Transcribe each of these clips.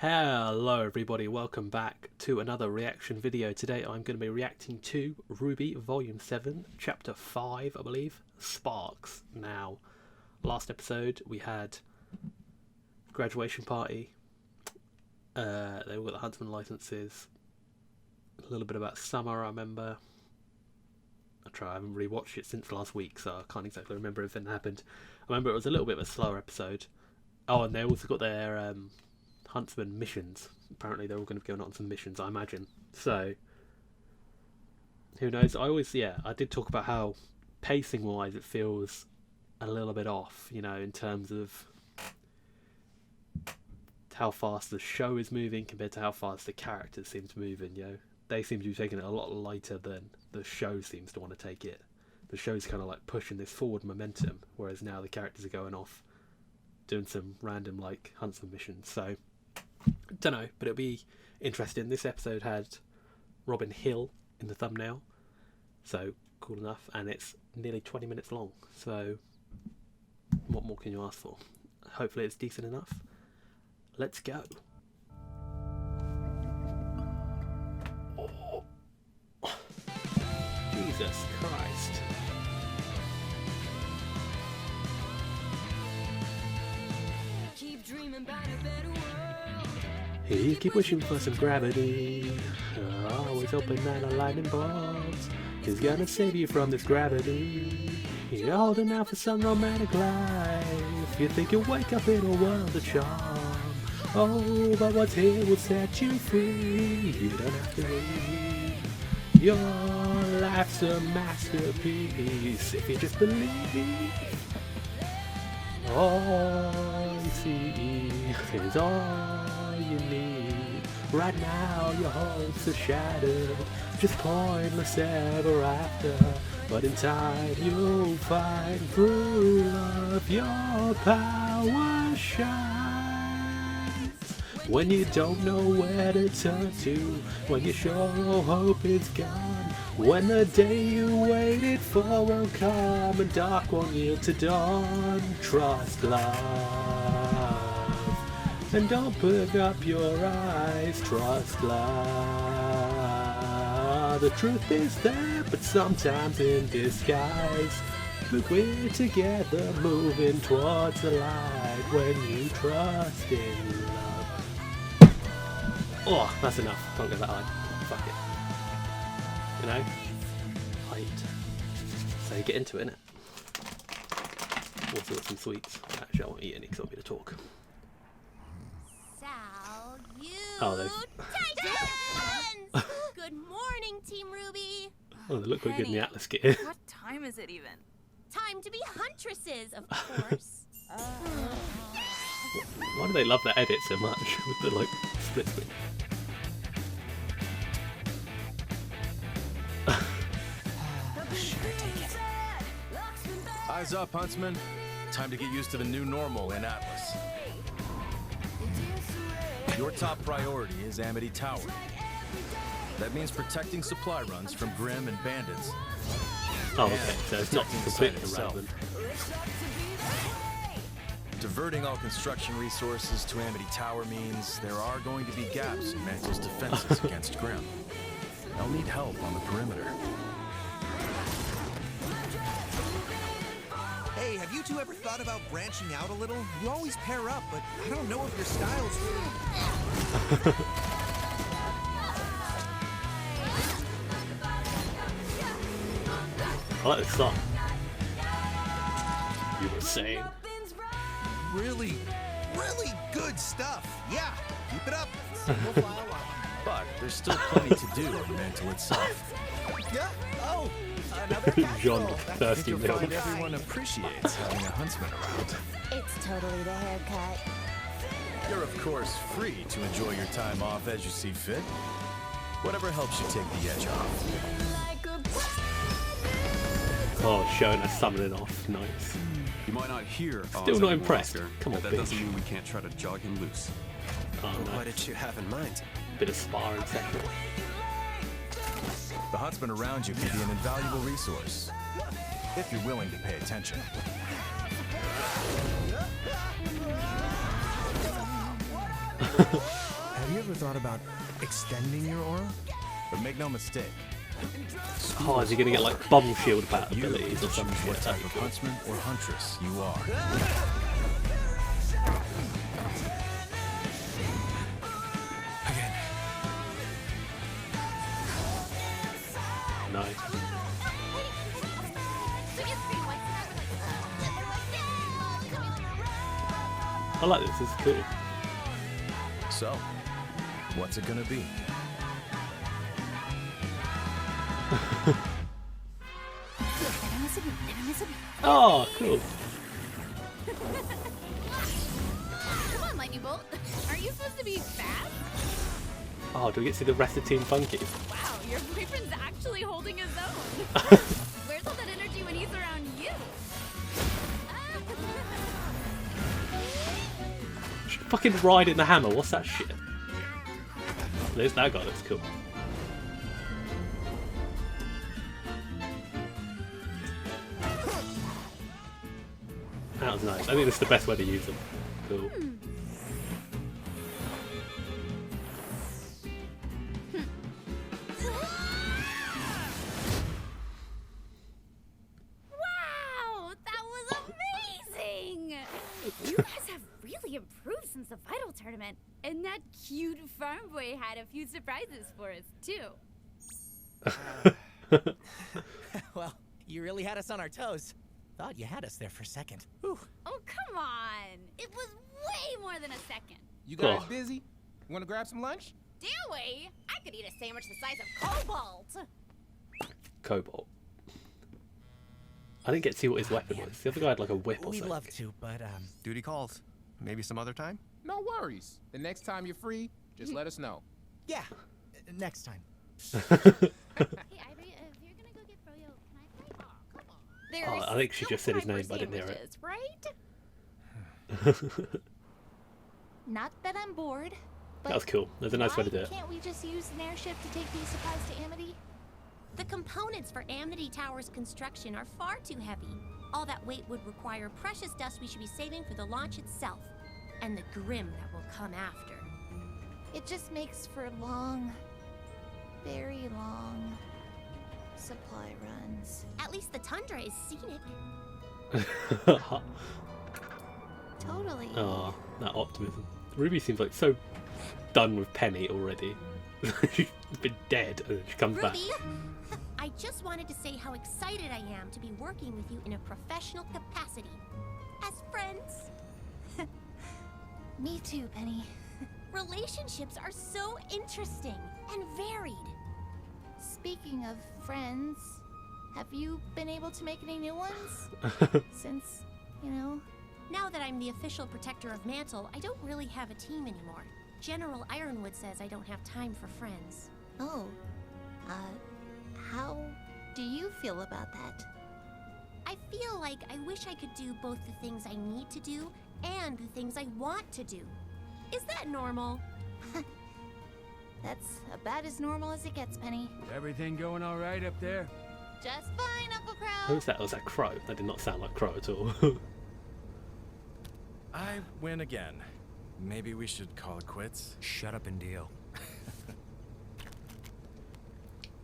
Hello everybody, welcome back to another reaction video. Today I'm going to be reacting to RWBY Volume 7, Chapter 5, I believe, Sparks. Now, last episode we had graduation party, they all got the Huntsman licenses, a little bit about summer I remember. I haven't rewatched it since last week, so I can't exactly remember everything that happened. I remember it was a little bit of a slower episode. Oh, and they also got their Huntsman missions. Apparently they're all going to be going on some missions, I imagine. So, who knows? I did talk about how pacing wise it feels a little bit off, you know, in terms of how fast the show is moving compared to how fast the characters seem to move, and you know, they seem to be taking it a lot lighter than the show seems to want to take it. The show's kind of like pushing this forward momentum, whereas now the characters are going off doing some random like Huntsman missions. So don't know, but it'll be interesting. This episode had Robin Hill in the thumbnail, so cool enough, and it's nearly 20 minutes long, so what more can you ask for? Hopefully it's decent enough. Let's go. Oh. Jesus Christ. Keep dreaming about a better world. You keep wishing for some gravity, always hoping that a lightning bolt is gonna save you from this gravity. You're holding out for some romantic life, you think you'll wake up in a world of charm. Oh, but what's here will set you free, you don't have to leave. Your life's a masterpiece if you just believe. All you see is all you need. Right now your hopes are shattered, just pointless ever after. But in time you'll find through love your power shines. When you don't know where to turn to, when you're sure all hope is gone, when the day you waited for won't come and dark won't yield to dawn, trust love. And don't put up your eyes, trust love. The truth is there, but sometimes in disguise. But we're together moving towards the light when you trust in love. Oh, that's enough. Can't go that high. Fuck it. You know? Height. So you get into it, innit? Also got some sweets. Actually, I won't eat any because I want me to talk. Oh, Titans! Good morning, Team RWBY. Oh, they look quite good in the Atlas gear. What time is it even? Time to be huntresses, of course. Why do they love that edit so much with the like split screen? Eyes up, Huntsman. Time to get used to the new normal in Atlas. Your top priority is Amity Tower. That means protecting supply runs from Grimm and bandits. Oh, okay, so it's not completely irrelevant. Diverting all construction resources to Amity Tower means there are going to be gaps in Mantle's defenses against Grimm. They'll need help on the perimeter. Hey, have you two ever thought about branching out a little? You always pair up, but I don't know if your styles really... I like this song. You were saying? Really good stuff. Yeah, keep it up. But there's still plenty to do in Mantle itself. Yeah? Oh, another John, capsule. thirsty You'll milk. find everyone appreciates having a huntsman around. It's totally the haircut. You're of course free to enjoy your time off as you see fit. Whatever helps you take the edge off. Oh, showing us summoning off. Nice. You might not hear Still not impressed. Come on, but that doesn't mean we can't try to jog him loose. Oh, no. What did you have in mind? Bit of sparring session. The huntsman around you can be an invaluable resource, if you're willing to pay attention. Have you ever thought about extending your aura? But make no mistake, Oh, is he gonna get like bomb shield bat you abilities or some choose what shit? type of huntsman or huntress you are. Again. Nice. I like this. This is cool. So, what's it gonna be? Oh, cool. Come on, Lightning Bolt. Aren't you supposed to be fast? Oh, do we get to see the rest of Team Funky? Wow, your boyfriend's actually holding his own. Where's all that energy when he's around you? Fucking riding the hammer. What's that shit? There's that guy. That's cool. That was nice. I think this is the best way to use them. Cool. Wow, that was amazing! You guys have really improved since the Vital Tournament. And that cute farm boy had a few surprises for us, too. Well, you really had us on our toes. Thought you had us there for a second. Whew. Oh, come on! It was way more than a second. You guys Oh. busy? You want to grab some lunch? Do we? I could eat a sandwich the size of Cobalt. Cobalt. I didn't get to see what his weapon was. The other guy had like a whip or We'd something. love to, but Duty calls. Maybe some other time? No worries. The next time you're free, just let us know. yeah, next time. Hey, Ivory, if you're gonna go get Froyo, can I play? Oh, come on. There Oh, is I think she still just said his time name, for but I didn't hear it. sandwiches, right? Not that I'm bored, but That was cool. There's a nice way to do why it. can't we just use an airship to take these supplies to Amity? The components for Amity Tower's construction are far too heavy. All that weight would require precious dust we should be saving for the launch itself, and the grim that will come after. It just makes for long, very long supply runs. At least the tundra is scenic. Totally. Oh, that optimism. Ruby seems like so done with Penny already. She's been dead and then she comes back. Ruby, I just wanted to say how excited I am to be working with you in a professional capacity. As friends. Me too, Penny. Relationships are so interesting and varied. Speaking of friends, have you been able to make any new ones? Since, you know... Now that I'm the official protector of Mantle, I don't really have a team anymore. General Ironwood says I don't have time for friends. Oh. How do you feel about that? I feel like I wish I could do both the things I need to do and the things I want to do. Is that normal? That's about as normal as it gets, Penny. Everything going all right up there? Just fine, Uncle Crow. Who's that? Was that Crow? That did not sound like Crow at all. I win again. Maybe we should call it quits. Shut up and deal.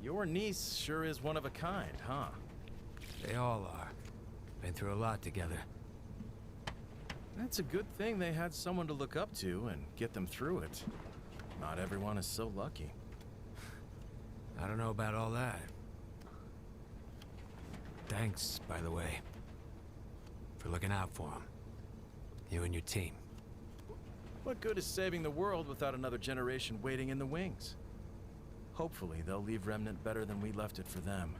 Your niece sure is one of a kind, huh? They all are. Been through a lot together. That's a good thing they had someone to look up to and get them through it. Not everyone is so lucky. I don't know about all that. Thanks, by the way, for looking out for them. You and your team. What good is saving the world without another generation waiting in the wings? Hopefully, they'll leave Remnant better than we left it for them.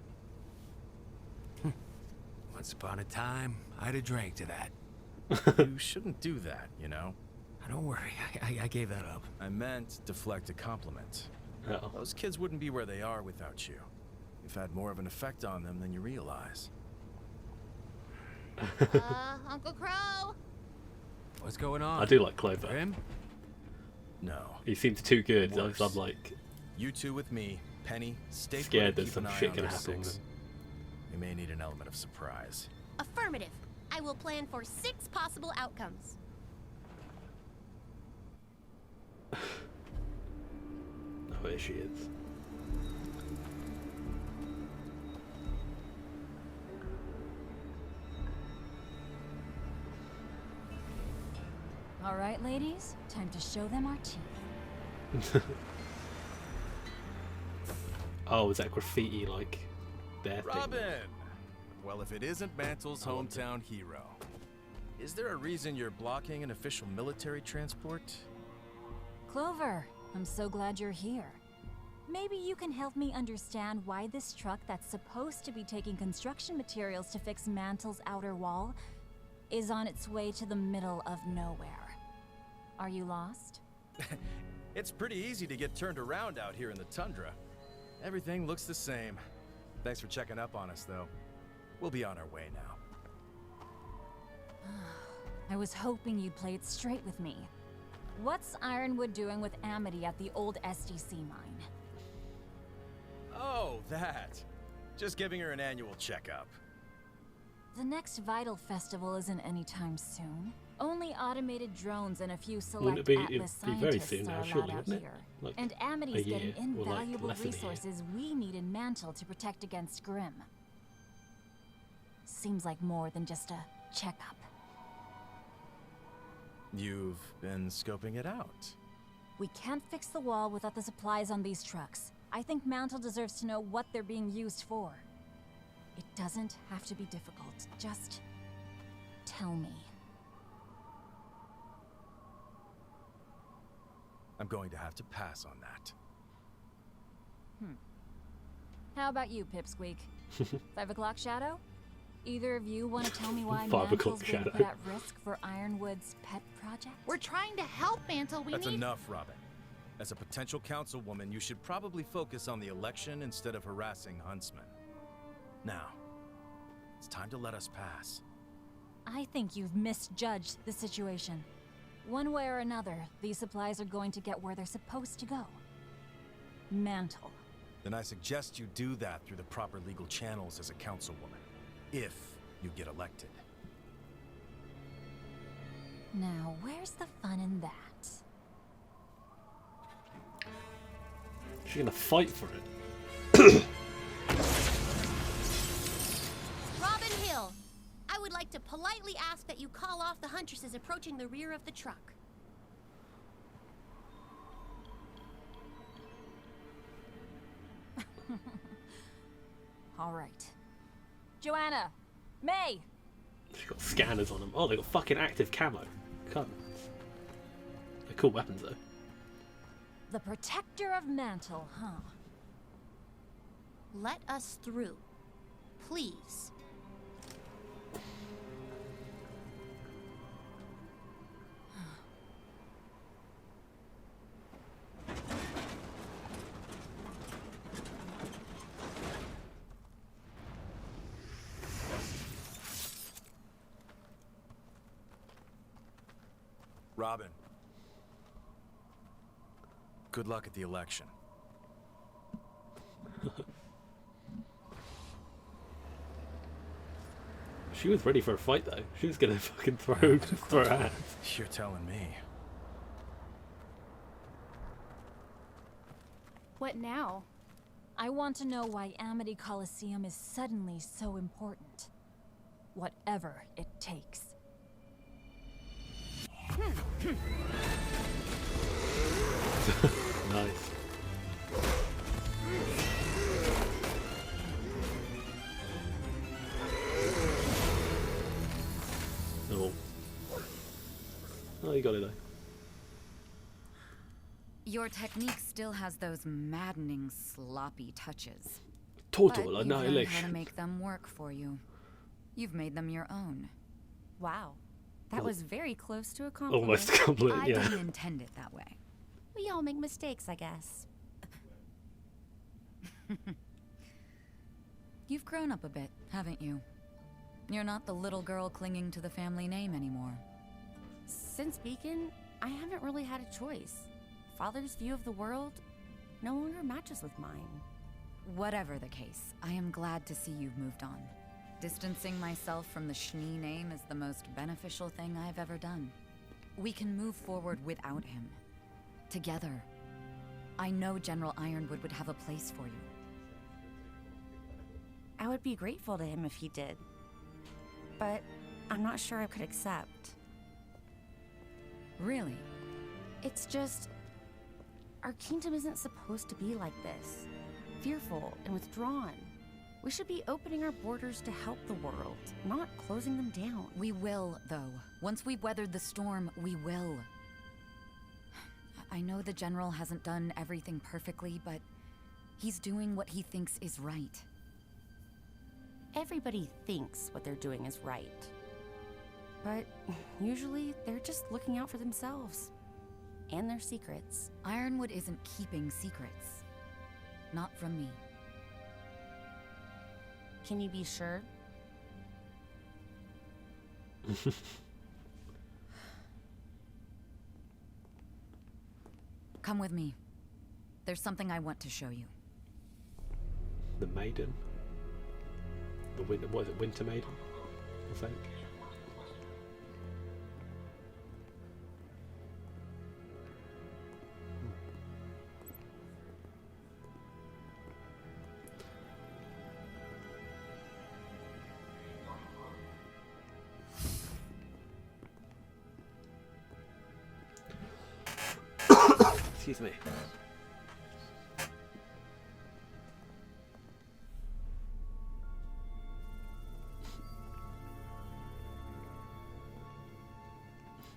Once upon a time, I'd have drank to that. You shouldn't do that, you know? Don't worry, I gave that up. I meant deflect a compliment. Oh. Those kids wouldn't be where they are without you. You've had more of an effect on them than you realize. Uncle Crow? What's going on? I do like Clover. Grim? No. He seems too good. Worse. I'm like You two with me. Penny, stay put scared and that keep some an eye shit on gonna those happen with six. him. We may need an element of surprise. Affirmative. I will plan for 6 possible outcomes. Oh, here she is. All right, ladies, time to show them our teeth. Oh, is that graffiti like their thing? Robin! Well, if it isn't Mantle's hometown hero, is there a reason you're blocking an official military transport? Clover, I'm so glad you're here. Maybe you can help me understand why this truck that's supposed to be taking construction materials to fix Mantle's outer wall is on its way to the middle of nowhere. Are you lost? It's pretty easy to get turned around out here in the tundra. Everything looks the same. Thanks for checking up on us, though. We'll be on our way now. I was hoping you'd play it straight with me. What's Ironwood doing with Amity at the old SDC mine? Oh, that. Just giving her an annual checkup. The next Vital Festival isn't anytime soon. Only automated drones and a few Wouldn't select it be? Atlas It'd be very scientists soon are now, allowed surely, out wouldn't it? here. Like And a Amity's year, getting or, like, invaluable less than a year. resources we need in Mantle to protect against Grimm. Seems like more than just a checkup. You've been scoping it out. We can't fix the wall without the supplies on these trucks. I think Mantle deserves to know what they're being used for. It doesn't have to be difficult. Just tell me. I'm going to have to pass on that. How about you, Pipsqueak? 5 o'clock Shadow? Either of you want to tell me why 5 o'clock Mantle's being Shadow. put at risk for Ironwood's pet project? We're trying to help Mantle. That's enough, Robin. As a potential councilwoman, you should probably focus on the election instead of harassing Huntsman. Now, it's time to let us pass. I think you've misjudged the situation. One way or another, these supplies are going to get where they're supposed to go. Mantle. Then I suggest you do that through the proper legal channels as a councilwoman, if you get elected. Now, where's the fun in that? She's gonna fight for it. Robin Hill, I would like to politely ask that you call off the huntresses approaching the rear of the truck. All right. Joanna! May! She's got scanners on them. Oh, they got fucking active camo. Come. They're cool weapons though. The protector of Mantle, huh? Let us through. Please. Robin. Good luck at the election. She was ready for a fight though. She was gonna fucking throw her hands. You're telling me. What now? I want to know why Amity Coliseum is suddenly so important. Whatever it takes. Nice. Oh. Oh, you got it though. Your technique still has those maddening, sloppy touches. Total But you've learned how to annihilation. make them work for you. You've made them your own. Wow. That was very close to a compliment. Almost complete, I yeah. didn't intend it that way. We all make mistakes, I guess. You've grown up a bit, haven't you? You're not the little girl clinging to the family name anymore. Since Beacon, I haven't really had a choice. Father's view of the world no longer matches with mine. Whatever the case, I am glad to see you've moved on. Distancing myself from the Schnee name is the most beneficial thing I've ever done. We can move forward without him. Together. I know General Ironwood would have a place for you. I would be grateful to him if he did. But I'm not sure I could accept. Really? It's just... our kingdom isn't supposed to be like this. Fearful and withdrawn. We should be opening our borders to help the world, not closing them down. We will, though. Once we've weathered the storm, we will. I know the General hasn't done everything perfectly, but he's doing what he thinks is right. Everybody thinks what they're doing is right. But usually, they're just looking out for themselves. And their secrets. Ironwood isn't keeping secrets. Not from me. Can you be sure? Come with me. There's something I want to show you. The maiden? The winter, what is it, Winter Maiden? I think. Excuse me.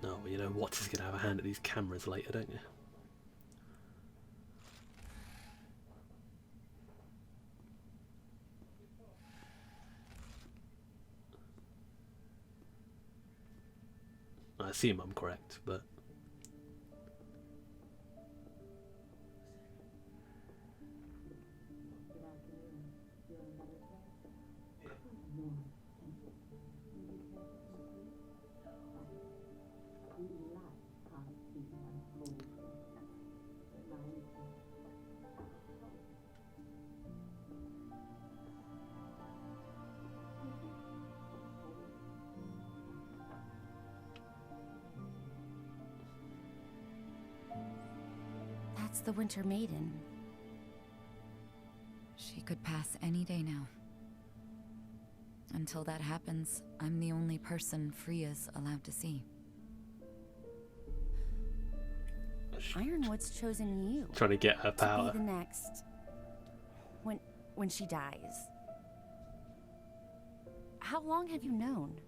No, well, you know Watts is going to have a hand at these cameras later, don't you? I assume I'm correct, but... That's the Winter Maiden. She could pass any day now. Until that happens, I'm the only person Freya's allowed to see. Ironwood's chosen you. Trying to get her power. To be the next. When she dies. How long have you known?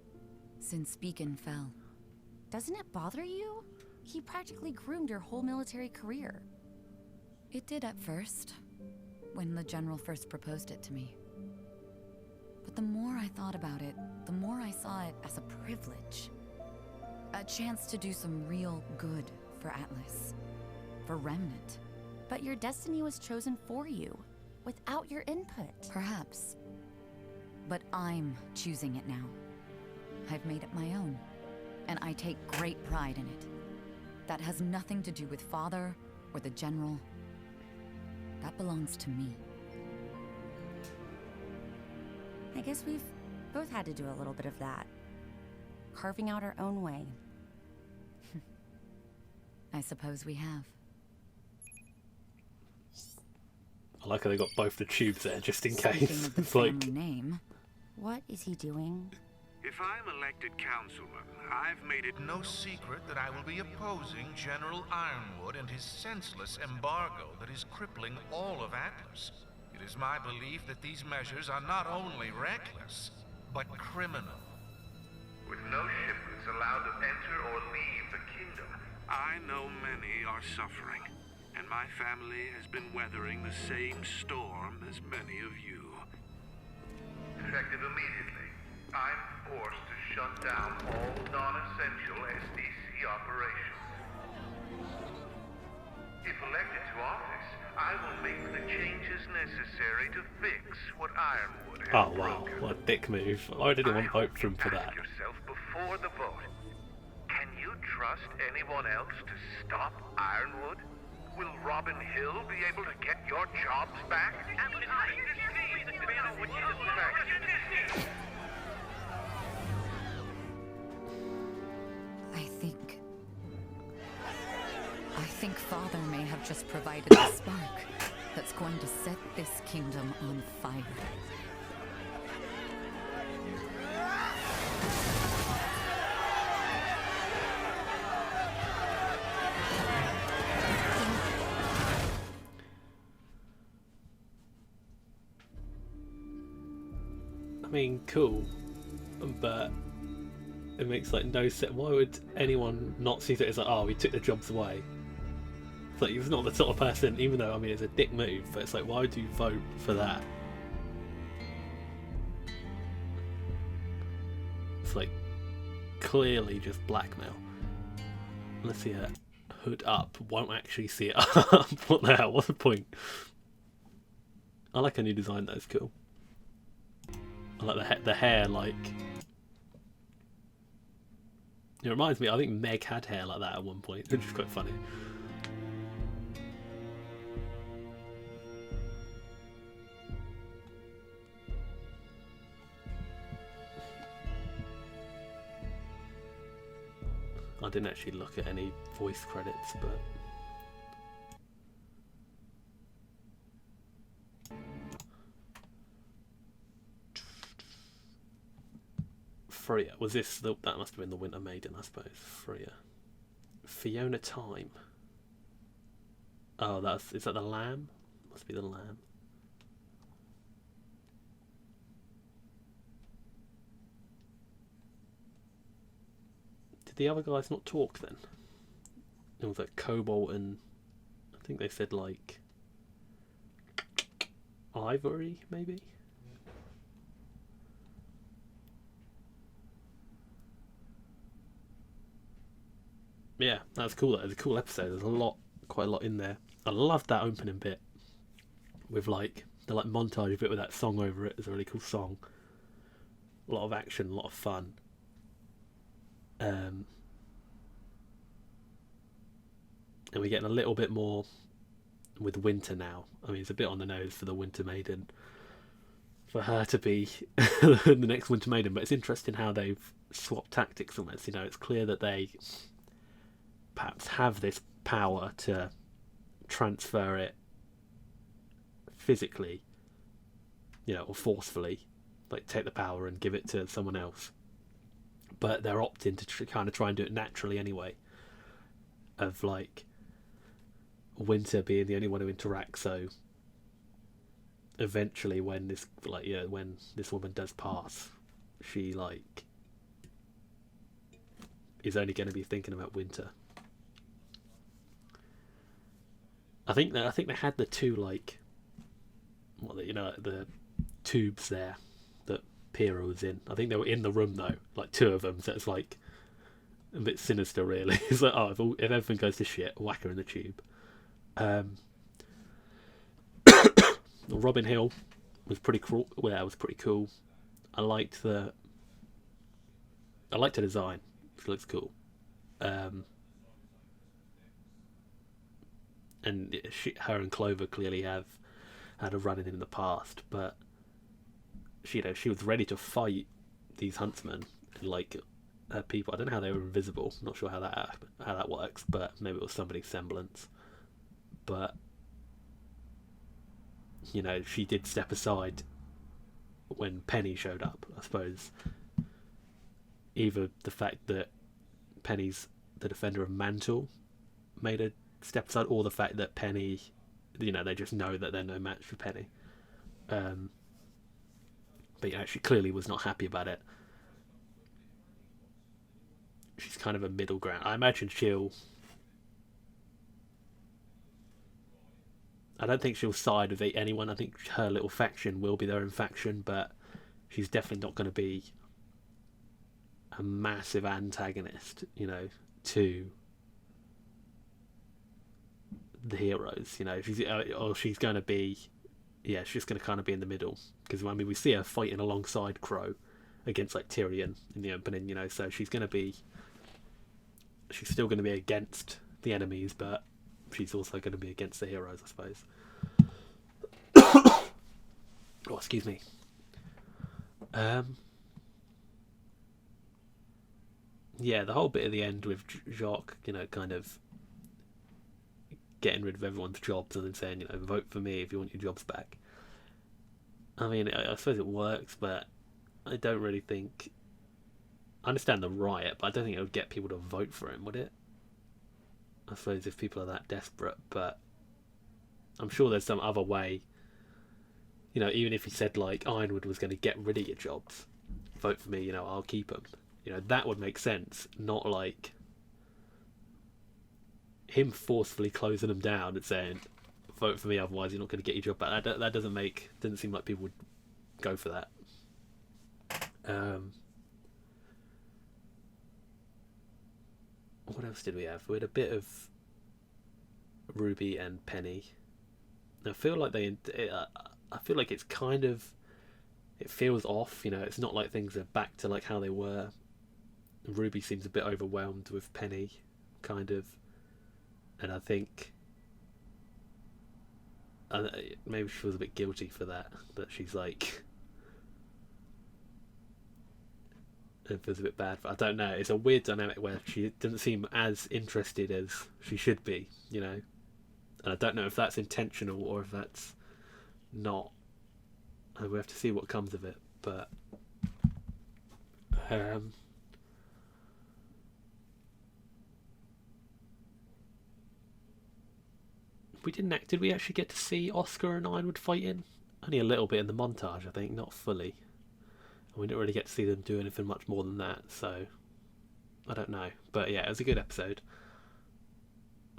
Since Beacon fell. Doesn't it bother you? He practically groomed your whole military career. It did at first, when the General first proposed it to me. But the more I thought about it, the more I saw it as a privilege. A chance to do some real good for Atlas. For Remnant. But your destiny was chosen for you, without your input. Perhaps. But I'm choosing it now. I've made it my own, and I take great pride in it. That has nothing to do with Father or the General. That belongs to me. I guess we've both had to do a little bit of that. Carving out our own way. I suppose we have. I like how they got both the tubes there, just in Speaking case. of the It's like... family name. What is he doing? If I'm elected councilman, I've made it no secret that I will be opposing General Ironwood and his senseless embargo that is crippling all of Atlas. It is my belief that these measures are not only reckless, but criminal. With no shipments allowed to enter or leave the kingdom, I know many are suffering, and my family has been weathering the same storm as many of you. Effective immediately, I'm forced to shut down all non-essential SDC operations. If elected to office, I will make the changes necessary to fix what Ironwood has Oh wow, broken. what a dick move. I didn't want to vote for him for that. Ask yourself before the vote. Can you trust anyone else to stop Ironwood? Will Robin Hill be able to get your jobs back? I think Father may have just provided the spark that's going to set this kingdom on fire. I mean, cool, but it makes like no sense. Why would anyone not see that it's like, oh, we took the jobs away? It's like, he's not the sort of person, even though, I mean, it's a dick move, but it's like, why would you vote for that? It's like, clearly just blackmail. Let's see her hood up, won't actually see it up. What the hell, what's the point? I like a new design, that's cool. I like the hair, like... It reminds me, I think Meg had hair like that at one point, which is quite funny. I didn't actually look at any voice credits, but... Freya. Was this the... That must have been the Winter Maiden, I suppose. Freya. Fiona Time. Oh, that's... Is that the lamb? Must be the lamb. Did the other guys not talk then? It was like Cobalt and... I think they said like... Ivory, maybe? Yeah, that's cool. That was a cool episode. There's a lot, quite a lot in there. I loved that opening bit with like the like montage bit with that song over it. It's a really cool song. A lot of action, a lot of fun. And we're getting a little bit more with Winter now. I mean, it's a bit on the nose for the Winter Maiden, for her to be the next Winter Maiden. But it's interesting how they've swapped tactics almost. You know, it's clear that they perhaps have this power to transfer it physically, you know, or forcefully, like take the power and give it to someone else. But they're opting to kind of try and do it naturally anyway, of like Winter being the only one who interacts. So eventually, when this when this woman does pass, she like is only going to be thinking about Winter. I think they had the two like, what, you know, the tubes there that Pyrrha was in. I think they were in the room though, like two of them. So it's like a bit sinister, really. It's like, oh, if everything goes to shit, whack her in the tube. Robin Hill was pretty cool. Well, that was pretty cool. I liked the design. It looks cool. And her and Clover clearly have had a run-in in the past, but she was ready to fight these huntsmen and like people. I don't know how they were invisible. I'm not sure how that works, but maybe it was somebody's semblance. But you know, she did step aside when Penny showed up. I suppose either the fact that Penny's the defender of Mantle made her step aside, or the fact that Penny, you know, they just know that they're no match for Penny. But yeah, she clearly was not happy about it. She's kind of a middle ground. I imagine I don't think she'll side with anyone. I think her little faction will be their own faction, but she's definitely not going to be a massive antagonist, you know, to the heroes. You know, she's going to be, yeah, she's going to kind of be in the middle, because I mean, we see her fighting alongside Crow against like Tyrion in the opening, you know, so she's still going to be against the enemies, but she's also going to be against the heroes, I suppose. Oh, excuse me. Yeah, the whole bit at the end with Jacques, you know, kind of getting rid of everyone's jobs and then saying, you know, vote for me if you want your jobs back. I mean, I suppose it works, but I don't really think... I understand the riot, but I don't think it would get people to vote for him, would it? I suppose if people are that desperate, but I'm sure there's some other way. You know, even if he said, like, Ironwood was going to get rid of your jobs, vote for me, you know, I'll keep them. You know, that would make sense, not like him forcefully closing them down and saying, vote for me, otherwise you're not going to get your job back. That doesn't seem like people would go for that. What else did we have? We had a bit of Ruby and Penny. I feel like I feel like it's kind of, it feels off. You know, it's not like things are back to like how they were. Ruby seems a bit overwhelmed with Penny, kind of, and I think maybe she feels a bit guilty for that she's like, it feels a bit bad. But I don't know. It's a weird dynamic where she doesn't seem as interested as she should be, you know. And I don't know if that's intentional or if that's not. And we have to see what comes of it. But did we actually get to see Oscar and Ironwood fighting? Only a little bit in the montage, I think, not fully. And we didn't really get to see them do anything much more than that, so I don't know. But yeah, it was a good episode.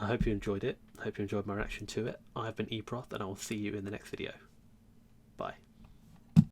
I hope you enjoyed it. I hope you enjoyed my reaction to it. I've been Eproth, and I will see you in the next video. Bye.